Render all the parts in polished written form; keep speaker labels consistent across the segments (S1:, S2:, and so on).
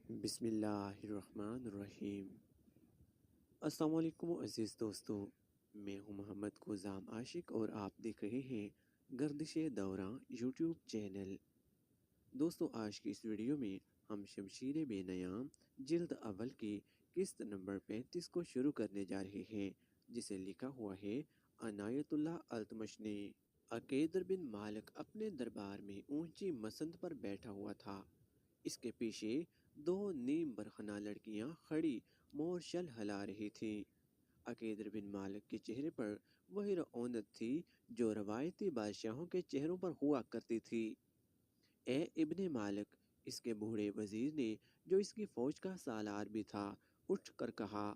S1: بسم اللہ الرحمن الرحیم۔ السلام علیکم عزیز دوستو، میں ہوں محمد کوزام عاشق اور آپ دیکھ رہے ہیں گردش دوراں یوٹیوب چینل۔ دوستو، آج کی اس ویڈیو میں ہم شمشیر بے نیام جلد اول کی قسط نمبر 35 کو شروع کرنے جا رہے ہیں، جسے لکھا ہوا ہے عنایت اللہ التمش نے۔ عقیدر بن مالک اپنے دربار میں اونچی مسند پر بیٹھا ہوا تھا۔ اس کے پیچھے دو نیم برہنہ لڑکیاں کھڑی مورشل ہلا رہی تھیں۔ عقیدر بن مالک کے چہرے پر وہی رعونت تھی جو روایتی بادشاہوں کے چہروں پر ہوا کرتی تھی۔ اے ابن مالک، اس کے بوڑھے وزیر نے، جو اس کی فوج کا سالار بھی تھا، اٹھ کر کہا،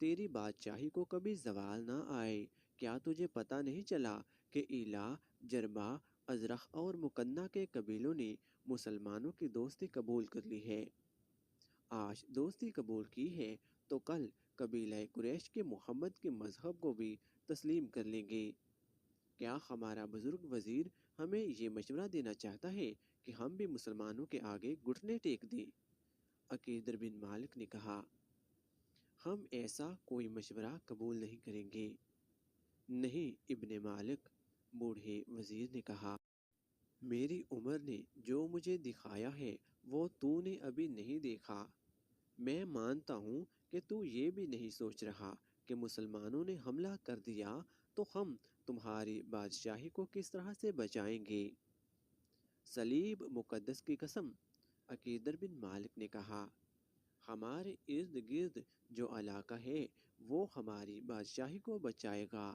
S1: تیری بادشاہی کو کبھی زوال نہ آئے۔ کیا تجھے پتہ نہیں چلا کہ ایلا، جربا، ازرخ اور مکنہ کے قبیلوں نے مسلمانوں کی دوستی قبول کر لی ہے؟ آج دوستی قبول کی ہے تو کل قبیلہ قریش کے محمد کے مذہب کو بھی تسلیم کر لیں گے۔ کیا ہمارا بزرگ وزیر ہمیں یہ مشورہ دینا چاہتا ہے کہ ہم بھی مسلمانوں کے آگے گھٹنے ٹیک دیں؟ عقیدر بن مالک نے کہا، ہم ایسا کوئی مشورہ قبول نہیں کریں گے۔ نہیں ابن مالک، بوڑھے وزیر نے کہا، میری عمر نے جو مجھے دکھایا ہے وہ تو نے ابھی نہیں دیکھا۔ میں مانتا ہوں کہ تو یہ بھی نہیں سوچ رہا کہ مسلمانوں نے حملہ کر دیا تو ہم تمہاری بادشاہی کو کس طرح سے بچائیں گے۔ صلیب مقدس کی قسم، عقیدر بن مالک نے کہا، ہمارے ارد گرد جو علاقہ ہے وہ ہماری بادشاہی کو بچائے گا۔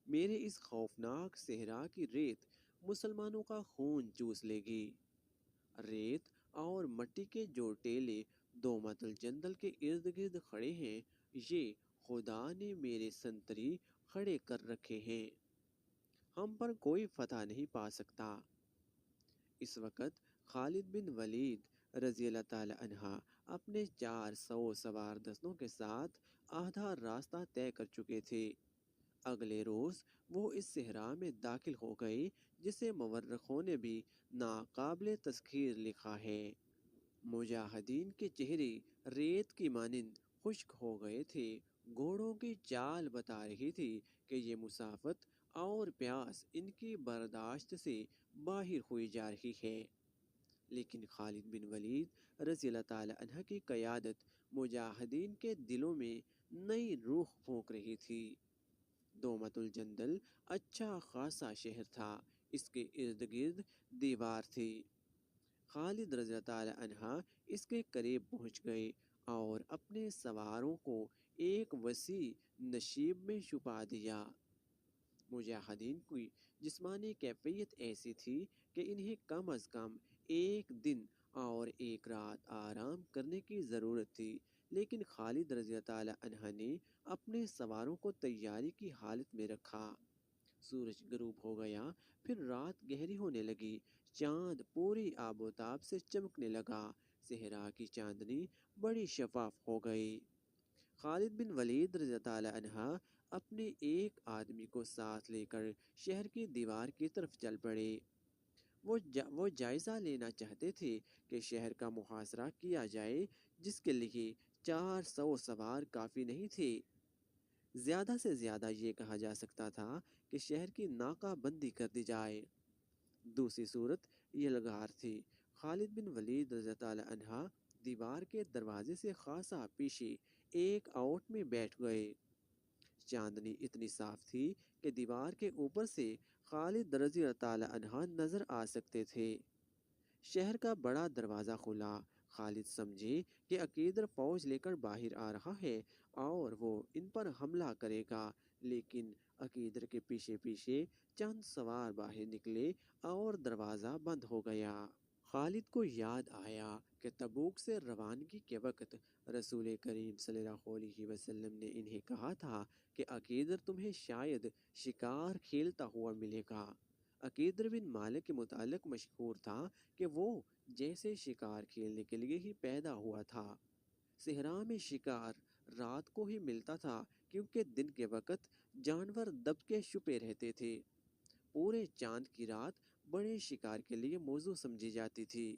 S1: میرے اس خوفناک صحرا کی ریت مسلمانوں کا خون چوس لے گی۔ ریت اور مٹی کے جو ٹیلے دومت الجندل کے ارد گرد کھڑے ہیں، یہ خدا نے میرے سنتری کھڑے کر رکھے ہیں۔ ہم پر کوئی فتح نہیں پا سکتا۔ اس وقت خالد بن ولید رضی اللہ تعالی عنہ اپنے 400 سوار دستوں کے ساتھ آدھا راستہ طے کر چکے تھے۔ اگلے روز وہ اس صحرا میں داخل ہو گئے جسے مورخوں نے بھی ناقابل تذکیر لکھا ہے۔ مجاہدین کے چہرے ریت کی مانند خشک ہو گئے تھے۔ گھوڑوں کی چال بتا رہی تھی کہ یہ مسافت اور پیاس ان کی برداشت سے باہر ہوئی جا رہی ہے۔ لیکن خالد بن ولید رضی اللہ تعالی عنہ کی قیادت مجاہدین کے دلوں میں نئی روح پھونک رہی تھی۔ دومت الجندل اچھا خاصا شہر تھا، اس کے ارد گرد دیوار تھی۔ خالد رضی اللہ تعالی عنہ اس کے قریب پہنچ گئے اور اپنے سواروں کو ایک وسیع نشیب میں چھپا دیا۔ مجاہدین کی جسمانی کیفیت ایسی تھی کہ انہیں کم از کم ایک دن اور ایک رات آرام کرنے کی ضرورت تھی، لیکن خالد رضی اللہ تعالی عنہ نے اپنے سواروں کو تیاری کی حالت میں رکھا۔ سورج غروب ہو گیا، پھر رات گہری ہونے لگی، چاند پوری آب و تاب سے چمکنے لگا، صحرا کی چاندنی بڑی شفاف ہو گئی۔ خالد بن ولید رضی اللہ عنہ اپنے ایک آدمی کو ساتھ لے کر شہر کی دیوار کی طرف چل پڑے۔ وہ جائزہ لینا چاہتے تھے کہ شہر کا محاصرہ کیا جائے، جس کے لیے 400 سوار کافی نہیں تھے۔ زیادہ سے زیادہ یہ کہا جا سکتا تھا کہ شہر کی ناکہ بندی کر دی جائے۔ دوسری صورت یلغار تھی۔ خالد بن ولید رضی اللہ عنہ دیوار کے دروازے سے خاصا پیچھے ایک آؤٹ میں بیٹھ گئے۔ چاندنی اتنی صاف تھی کہ دیوار کے اوپر سے خالد رضی اللہ عنہ نظر آ سکتے تھے۔ شہر کا بڑا دروازہ کھلا۔ خالد سمجھے کہ عقیدر فوج لے کر باہر آ رہا ہے اور وہ ان پر حملہ کرے گا، لیکن عقیدر کے پیچھے پیچھے چند سوار باہر نکلے اور دروازہ بند ہو گیا۔ خالد کو یاد آیا کہ تبوک سے روانگی کے وقت رسول کریم صلی اللہ علیہ وسلم نے انہیں کہا تھا کہ عقیدر تمہیں شاید شکار کھیلتا ہوا ملے گا۔ عقیدر بن مالک کے متعلق مشہور تھا کہ وہ جیسے شکار کھیلنے کے لیے ہی پیدا ہوا تھا۔ صحرا میں شکار رات کو ہی ملتا تھا، کیونکہ دن کے وقت جانور دب کے چھپے رہتے تھے۔ پورے چاند کی رات بڑے شکار کے لیے موزوں سمجھی جاتی تھی۔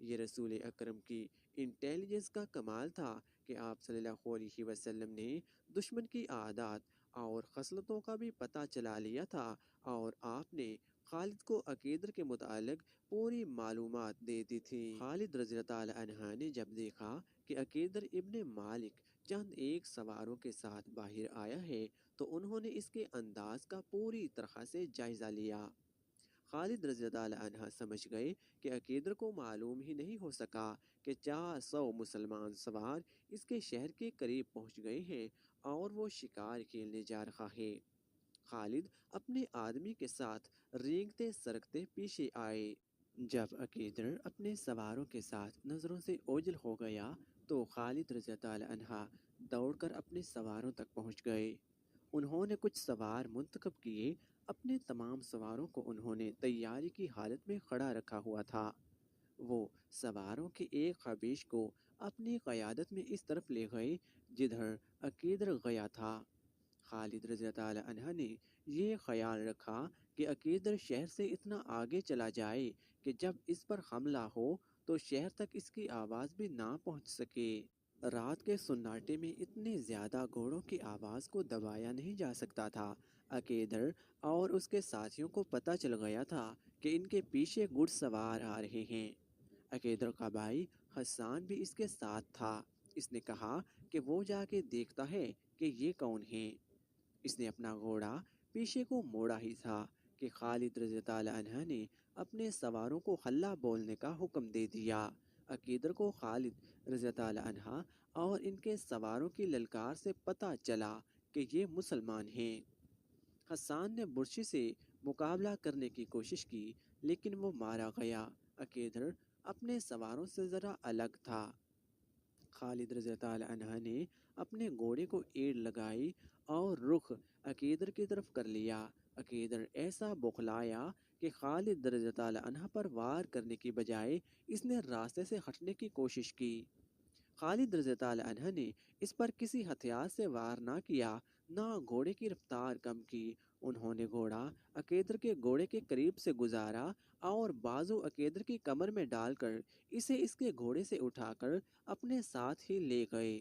S1: یہ رسول اکرم کی انٹیلیجنس کا کمال تھا کہ آپ صلی اللہ علیہ وسلم نے دشمن کی عادات اور خصلتوں کا بھی پتہ چلا لیا تھا، اور آپ نے خالد کو عقیدر کے متعلق پوری معلومات دے دی تھی۔ خالد رضی اللہ تعالی عنہ نے جب دیکھا کہ عقیدر ابن مالک چند ایک سواروں کے ساتھ باہر آیا ہے تو انہوں نے اس کے انداز کا پوری طرح سے جائزہ لیا۔ خالد رضی اللہ عنہ سمجھ گئے کہ عقیدر کو معلوم ہی نہیں ہو سکا کہ 400 مسلمان سوار اس کے شہر کے قریب پہنچ گئے ہیں اور وہ شکار کھیلنے جا رہا ہے۔ خالد اپنے آدمی کے ساتھ رینگتے سرکتے پیچھے آئے۔ جب عقیدر اپنے سواروں کے ساتھ نظروں سے اوجھل ہو گیا تو خالد رضی اللہ عنہ دوڑ کر اپنے سواروں تک پہنچ گئے۔ انہوں نے کچھ سوار منتخب کیے، اپنے تمام سواروں کو انہوں نے تیاری کی حالت میں کھڑا رکھا ہوا تھا۔ وہ سواروں کے ایک خبیش کو اپنی قیادت میں اس طرف لے گئے جدھر عقیدر گیا تھا۔ خالد رضی اللہ عنہ نے یہ خیال رکھا کہ عقیدر شہر سے اتنا آگے چلا جائے کہ جب اس پر حملہ ہو تو شہر تک اس کی آواز بھی نہ پہنچ سکے۔ رات کے سناٹے میں اتنے زیادہ گھوڑوں کی آواز کو دبایا نہیں جا سکتا تھا۔ عقیدر اور اس کے ساتھیوں کو پتہ چل گیا تھا کہ ان کے پیچھے گھڑ سوار آ رہے ہیں۔ عقیدر کا بھائی حسان بھی اس کے ساتھ تھا۔ اس نے کہا کہ وہ جا کے دیکھتا ہے کہ یہ کون ہیں۔ اس نے اپنا گھوڑا پیچھے کو موڑا ہی تھا کہ خالد رضی اللہ عنہ نے اپنے سواروں کو ہلّا بولنے کا حکم دے دیا۔ عقیدر کو خالد رضی اللہ عنہ اور ان کے سواروں کی للکار سے پتہ چلا کہ یہ مسلمان ہیں۔ حسان نے برچی سے مقابلہ کرنے کی کوشش کی لیکن وہ مارا گیا۔ عقیدر اپنے سواروں سے ذرا الگ تھا۔ خالد رضی اللہ عنہ نے اپنے گھوڑے کو ایڑ لگائی اور رخ عقیدر کی طرف کر لیا۔ عقیدر ایسا بوکھلایا کہ خالد رضی اللہ عنہ پر وار کرنے کی بجائے اس نے راستے سے ہٹنے کی کوشش کی۔ خالد رضی اللہ عنہ نے اس پر کسی ہتھیار سے وار نہ کیا، نہ گھوڑے کی رفتار کم کی۔ انہوں نے گھوڑا عقیدر کے گھوڑے کے قریب سے گزارا اور بازو عقیدر کی کمر میں ڈال کر اسے اس کے گھوڑے سے اٹھا کر اپنے ساتھ ہی لے گئے۔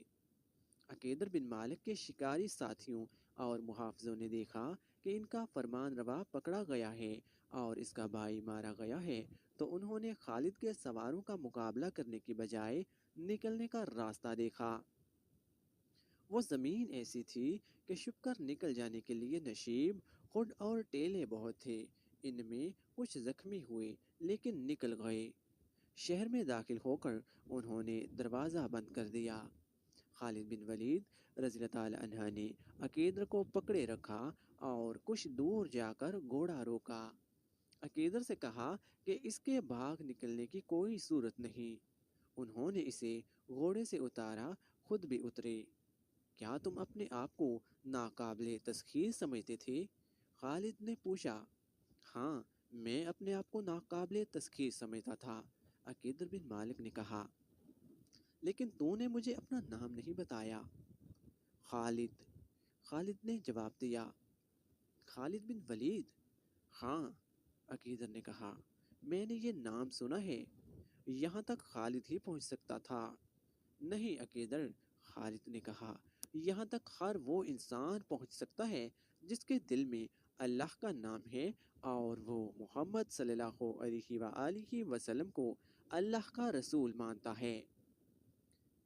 S1: عقیدر بن مالک کے شکاری ساتھیوں اور محافظوں نے دیکھا کہ ان کا فرمان روا پکڑا گیا ہے اور اس کا بھائی مارا گیا ہے تو انہوں نے خالد کے سواروں کا مقابلہ کرنے کی بجائے نکلنے کا راستہ دیکھا۔ وہ زمین ایسی تھی کہ چھپ کر نکل جانے کے لیے نشیب، خڈ اور ٹیلے بہت تھے۔ ان میں کچھ زخمی ہوئے لیکن نکل گئے۔ شہر میں داخل ہو کر انہوں نے دروازہ بند کر دیا۔ خالد بن ولید رضی اللہ عنہ نے عقیدر کو پکڑے رکھا اور کچھ دور جا کر گھوڑا روکا۔ عقیدر سے کہا کہ اس کے بھاگ نکلنے کی کوئی صورت نہیں۔ انہوں نے اسے گھوڑے سے اتارا، خود بھی اترے۔ کیا تم اپنے آپ کو ناقابل تسخیر سمجھتے تھے؟ خالد نے پوچھا۔ ہاں، میں اپنے آپ کو ناقابل تسخیر سمجھتا تھا، عقیدر بن مالک نے کہا، لیکن تو نے مجھے اپنا نام نہیں بتایا۔ خالد نے جواب دیا۔ خالد بن ولید؟ ہاں، عقیدر نے کہا، میں نے یہ نام سنا ہے۔ یہاں تک خالد ہی پہنچ سکتا تھا۔ نہیں عقیدر، خالد نے کہا، یہاں تک ہر وہ انسان پہنچ سکتا ہے جس کے دل میں اللہ کا نام ہے اور وہ محمد صلی اللہ علیہ وآلہ وسلم کو اللہ کا رسول مانتا ہے۔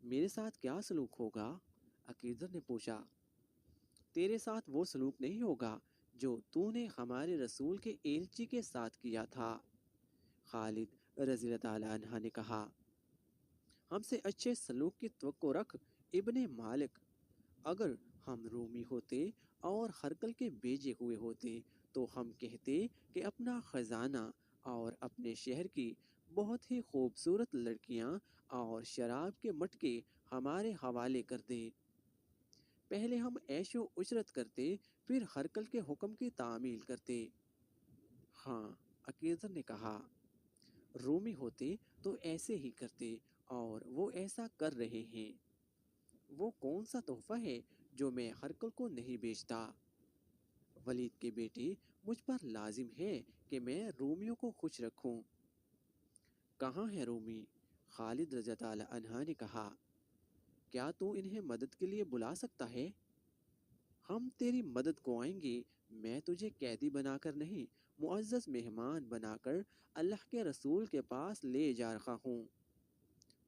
S1: میرے ساتھ کیا سلوک ہوگا؟ عقیدر نے پوچھا۔ تیرے ساتھ وہ سلوک نہیں ہوگا جو تو نے ہمارے رسول کے ایلچی کے ساتھ کیا تھا، خالد رضی اللہ عنہ نے کہا۔ ہم سے اچھے سلوک کی توقع رکھ ابن مالک۔ اگر ہم رومی ہوتے اور ہرقل کے بھیجے ہوئے ہوتے تو ہم کہتے کہ اپنا خزانہ اور اپنے شہر کی بہت ہی خوبصورت لڑکیاں اور شراب کے مٹکے ہمارے حوالے کر دے۔ پہلے ہم عیش و عشرت کرتے، پھر ہرقل کے حکم کی تعمیل کرتے۔ ہاں، عقیدر نے کہا، رومی ہوتے تو ایسے ہی کرتے اور وہ ایسا کر رہے ہیں۔ وہ کون سا تحفہ ہے جو میں ہرقل کو نہیں بیچتا؟ ولید کے بیٹے، مجھ پر لازم ہے کہ میں رومیوں کو خوش رکھوں۔ کہاں ہے رومی؟ خالد رضی اللہ عنہ نے کہا، کیا تو انہیں مدد کے لیے بلا سکتا ہے؟ ہم تیری مدد کو آئیں گے، میں تجھے قیدی بنا کر نہیں، معزز مہمان بنا کر اللہ کے رسول کے پاس لے جا رہا ہوں۔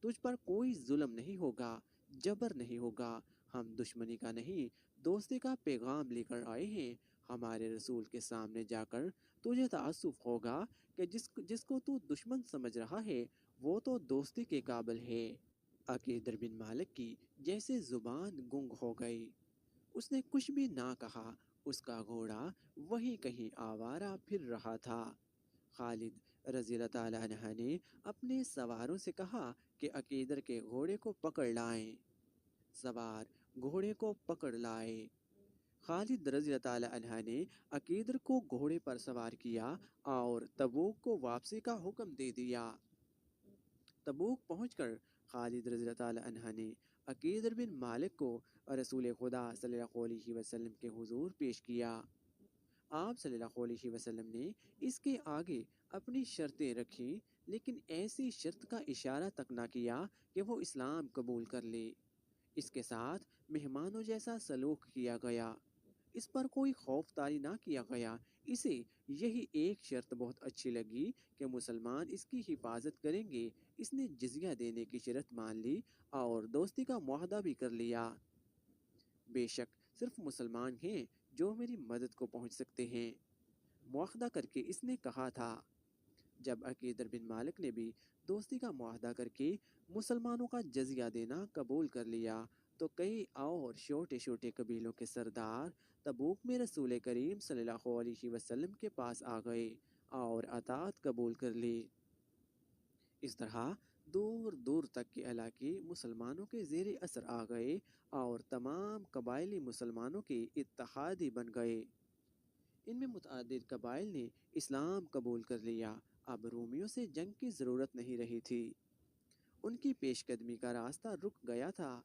S1: تجھ پر کوئی ظلم نہیں ہوگا، جبر نہیں ہوگا، ہم دشمنی کا نہیں، دوستی کا پیغام لے کر آئے ہیں۔ ہمارے رسول کے سامنے جا کر تجھے تعصب ہوگا کہ جس کو تو دشمن سمجھ رہا ہے وہ تو دوستی کے قابل ہے۔ عقیدر بن مالک کی جیسے زبان گنگ ہو گئی، اس نے کچھ بھی نہ کہا، اس کا گھوڑا وہیں کہیں آوارہ پھر رہا تھا۔ خالد رضی اللہ تعالیٰ عنہ نے اپنے سواروں سے کہا کہ عقیدر کے گھوڑے کو پکڑ لائیں۔ سوار گھوڑے کو پکڑ لائے۔ خالد رضی اللہ تعالیٰ عنہ نے عقیدر کو گھوڑے پر سوار کیا اور تبوک کو واپسی کا حکم دے دیا۔ تبوک پہنچ کر خالد رضی اللہ تعالیٰ عنہ نے عقیدر بن مالک کو رسول خدا صلی اللہ علیہ وسلم کے حضور پیش کیا۔ آپ صلی اللہ علیہ وسلم نے اس کے آگے اپنی شرطیں رکھیں، لیکن ایسی شرط کا اشارہ تک نہ کیا کہ وہ اسلام قبول کر لے۔ اس کے ساتھ مہمانوں جیسا سلوک کیا گیا، اس پر کوئی خوف طاری نہ کیا گیا۔ اسے یہی ایک شرط بہت اچھی لگی کہ مسلمان اس کی حفاظت کریں گے۔ اس نے جزیہ دینے کی شرط مان لی اور دوستی کا معاہدہ بھی کر لیا۔ بے شک صرف مسلمان ہیں جو میری مدد کو پہنچ سکتے ہیں، معاہدہ کر کے اس نے کہا تھا۔ جب عقیدر بن مالک نے بھی دوستی کا معاہدہ کر کے مسلمانوں کا جزیہ دینا قبول کر لیا تو کئی اور چھوٹے چھوٹے قبیلوں کے سردار تبوک میں رسول کریم صلی اللہ علیہ وسلم کے پاس آ گئے اور اطاعت قبول کر لی۔ اس طرح دور دور تک کے علاقے مسلمانوں کے زیر اثر آ گئے اور تمام قبائلی مسلمانوں کے اتحادی بن گئے۔ ان میں متعدد قبائل نے اسلام قبول کر لیا۔ اب رومیوں سے جنگ کی ضرورت نہیں رہی تھی، ان کی پیش قدمی کا راستہ رک گیا تھا،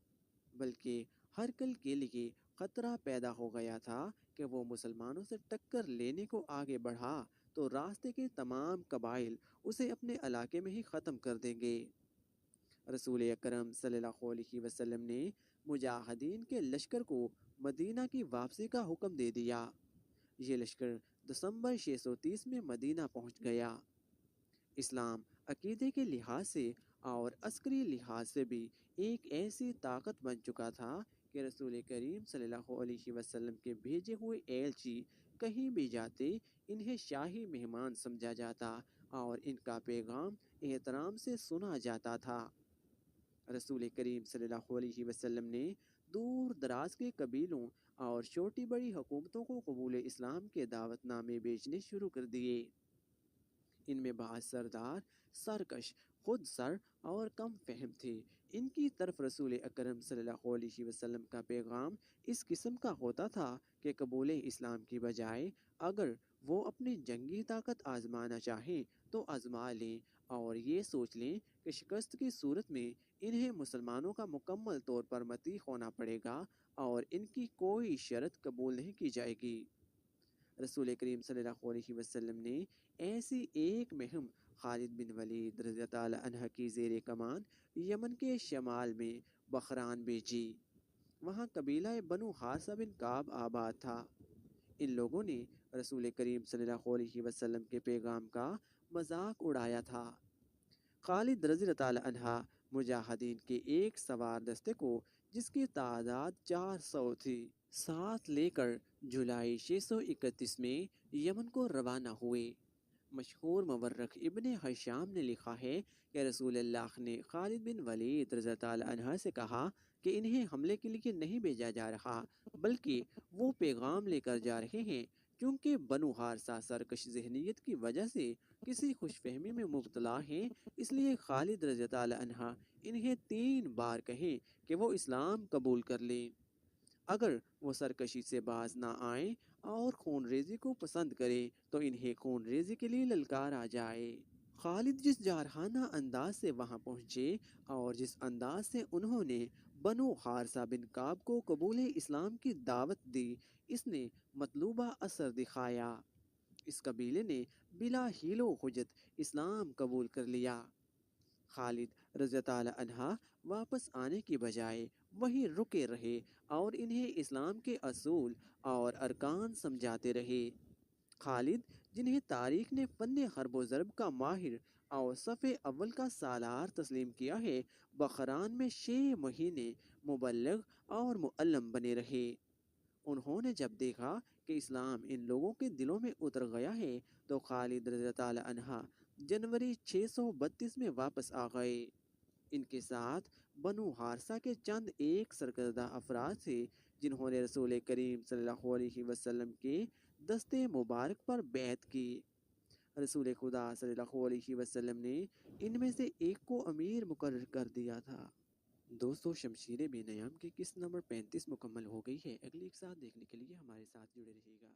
S1: بلکہ ہر کل کے لیے خطرہ پیدا ہو گیا تھا کہ وہ مسلمانوں سے ٹکر لینے کو آگے بڑھا تو راستے کے تمام قبائل اسے اپنے علاقے میں ہی ختم کر دیں گے۔ رسول اکرم صلی اللہ علیہ وسلم نے مجاہدین کے لشکر کو مدینہ کی واپسی کا حکم دے دیا۔ یہ لشکر دسمبر 630 میں مدینہ پہنچ گیا۔ اسلام عقیدے کے لحاظ سے اور عسکری لحاظ سے بھی ایک ایسی طاقت بن چکا تھا کہ رسول کریم صلی اللہ علیہ وسلم کے بھیجے ہوئے ایلچی کہیں بھی جاتے انہیں شاہی مہمان سمجھا جاتا اور ان کا پیغام احترام سے سنا جاتا تھا۔ رسول کریم صلی اللہ علیہ وسلم نے دور دراز کے قبیلوں اور چھوٹی بڑی حکومتوں کو قبول اسلام کے دعوت نامے بھیجنے شروع کر دیے۔ ان میں بعض سردار سرکش، خود سر اور کم فہم تھے۔ ان کی طرف رسول اکرم صلی اللہ علیہ وسلم کا پیغام اس قسم کا ہوتا تھا کہ قبول اسلام کی بجائے اگر وہ اپنی جنگی طاقت آزمانا چاہیں تو آزما لیں اور یہ سوچ لیں کہ شکست کی صورت میں انہیں مسلمانوں کا مکمل طور پر مطیع ہونا پڑے گا اور ان کی کوئی شرط قبول نہیں کی جائے گی۔ رسول کریم صلی اللہ علیہ وسلم نے ایسی ایک مہم خالد بن ولید رضی اللہ عنہ کی زیر کمان یمن کے شمال میں بحران بھیجی۔ وہاں قبیلہ بنو حارثہ بن کعب آباد تھا۔ ان لوگوں نے رسول کریم صلی اللہ علیہ وسلم کے پیغام کا مذاق اڑایا تھا۔ خالد رضی اللہ عنہ مجاہدین کے ایک سوار دستے کو جس کی تعداد 400 تھی ساتھ لے کر جولائی 631 میں یمن کو روانہ ہوئے۔ مشہور مورخ ابن حشام نے لکھا ہے کہ رسول اللہ نے خالد بن ولید رضی اللہ عنہ سے کہا کہ انہیں حملے کے لیے نہیں بھیجا جا رہا بلکہ وہ پیغام لے کر جا رہے ہیں، کیونکہ بنو حارثہ سرکش ذہنیت کی وجہ سے کسی خوش فہمی میں مبتلا ہیں، اس لیے خالد رضی اللہ عنہ انہیں 3 بار کہیں کہ وہ اسلام قبول کر لیں۔ اگر وہ سرکشی سے باز نہ آئیں اور خون ریزی کو پسند کریں تو انہیں خون ریزی کے لیے للکارا جائے۔ خالد جس جارحانہ انداز سے وہاں پہنچے اور جس انداز سے انہوں نے بنو حارثہ بن کعب کو قبول اسلام کی دعوت دی، اس نے مطلوبہ اثر دکھایا۔ اس قبیلے نے بلا حیل و حجت اسلام قبول کر لیا۔ خالد رضی تعالی عنہا واپس آنے کی بجائے وہیں رکے رہے اور انہیں اسلام کے اصول اور ارکان سمجھاتے رہے۔ خالد، جنہیں تاریخ نے فن حرب و ضرب کا ماہر اور صف اول کا سالار تسلیم کیا ہے، بحران میں 6 مہینے مبلغ اور معلم بنے رہے۔ انہوں نے جب دیکھا کہ اسلام ان لوگوں کے دلوں میں اتر گیا ہے تو خالد رضی تعالی عنہ جنوری 632 میں واپس آ گئے۔ ان کے ساتھ بنو حارثہ کے چند ایک سرکردہ افراد تھے جنہوں نے رسول کریم صلی اللہ علیہ وسلم کے دستے مبارک پر بیعت کی۔ رسول خدا صلی اللہ علیہ وسلم نے ان میں سے ایک کو امیر مقرر کر دیا تھا۔ دوستو، شمشیر بے نیام کی قسط نمبر 35 مکمل ہو گئی ہے۔ اگلی ایک ساتھ دیکھنے کے لیے ہمارے ساتھ جڑے رہیے گا۔